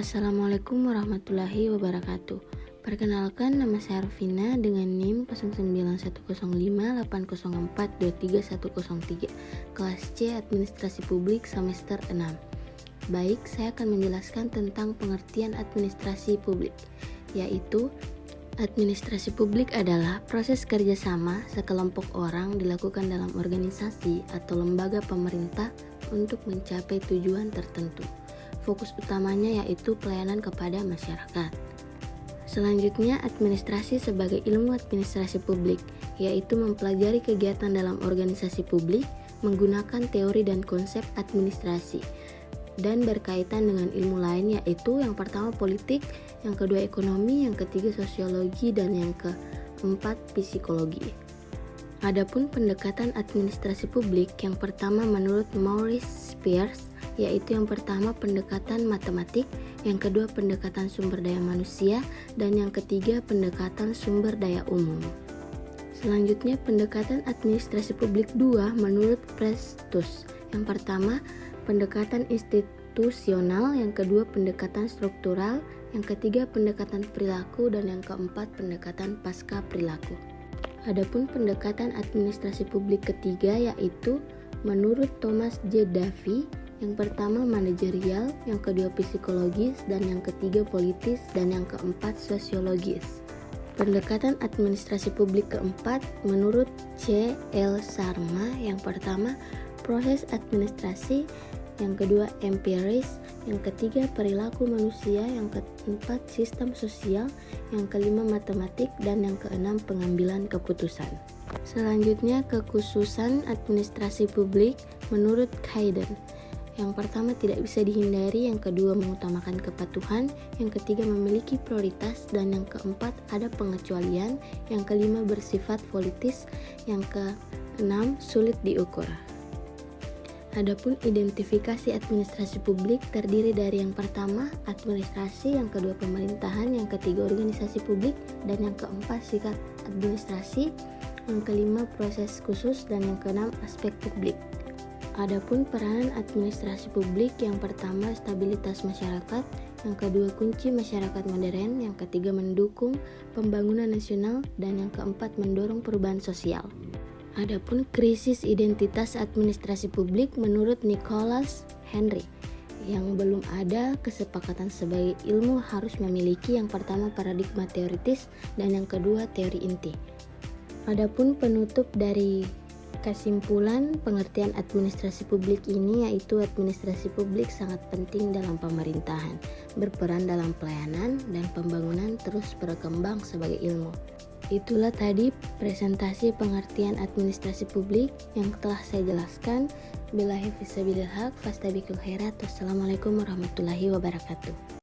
Assalamualaikum warahmatullahi wabarakatuh. Perkenalkan, nama saya Arvina dengan NIM 091058042310 kelas C Administrasi Publik semester 6. Baik, saya akan menjelaskan tentang pengertian administrasi publik, yaitu administrasi publik adalah proses kerjasama sekelompok orang dilakukan dalam organisasi atau lembaga pemerintah untuk mencapai tujuan tertentu. Fokus utamanya yaitu pelayanan kepada masyarakat. Selanjutnya, administrasi sebagai ilmu administrasi publik, yaitu mempelajari kegiatan dalam organisasi publik menggunakan teori dan konsep administrasi, dan berkaitan dengan ilmu lain yaitu yang pertama politik, yang kedua ekonomi, yang ketiga sosiologi, dan yang keempat psikologi. Adapun pendekatan administrasi publik, yang pertama menurut Maurice Spears, yaitu yang pertama pendekatan matematik, yang kedua pendekatan sumber daya manusia, dan yang ketiga pendekatan sumber daya umum. Selanjutnya pendekatan administrasi publik 2 menurut Prestus, yang pertama pendekatan institusional, yang kedua pendekatan struktural, yang ketiga pendekatan perilaku, dan yang keempat pendekatan pasca perilaku. Adapun pendekatan administrasi publik ketiga yaitu menurut Thomas J. Davie, yang pertama manajerial, yang kedua psikologis, dan yang ketiga politis, dan yang keempat sosiologis. Pendekatan administrasi publik keempat menurut C. L. Sharma, yang pertama proses administrasi, yang kedua empiris, yang ketiga perilaku manusia, yang keempat sistem sosial, yang kelima matematik, dan yang keenam pengambilan keputusan. Selanjutnya kekhususan administrasi publik menurut Hayden. Yang pertama tidak bisa dihindari, yang kedua mengutamakan kepatuhan, yang ketiga memiliki prioritas, dan yang keempat ada pengecualian, yang kelima bersifat politis, yang keenam sulit diukur. Adapun identifikasi administrasi publik terdiri dari yang pertama administrasi, yang kedua pemerintahan, yang ketiga organisasi publik, dan yang keempat sikap administrasi, yang kelima proses khusus, dan yang keenam aspek publik. Adapun peranan administrasi publik, yang pertama stabilitas masyarakat, yang kedua kunci masyarakat modern, yang ketiga mendukung pembangunan nasional, dan yang keempat mendorong perubahan sosial. Adapun krisis identitas administrasi publik menurut Nicholas Henry, yang belum ada kesepakatan sebagai ilmu harus memiliki yang pertama paradigma teoritis dan yang kedua teori inti. Adapun penutup dari kesimpulan pengertian administrasi publik ini yaitu administrasi publik sangat penting dalam pemerintahan, berperan dalam pelayanan dan pembangunan terus berkembang sebagai ilmu. Itulah tadi presentasi pengertian administrasi publik yang telah saya jelaskan. Billahi fisabilil haq, fastabiqul khairat. Wassalamualaikum warahmatullahi wabarakatuh.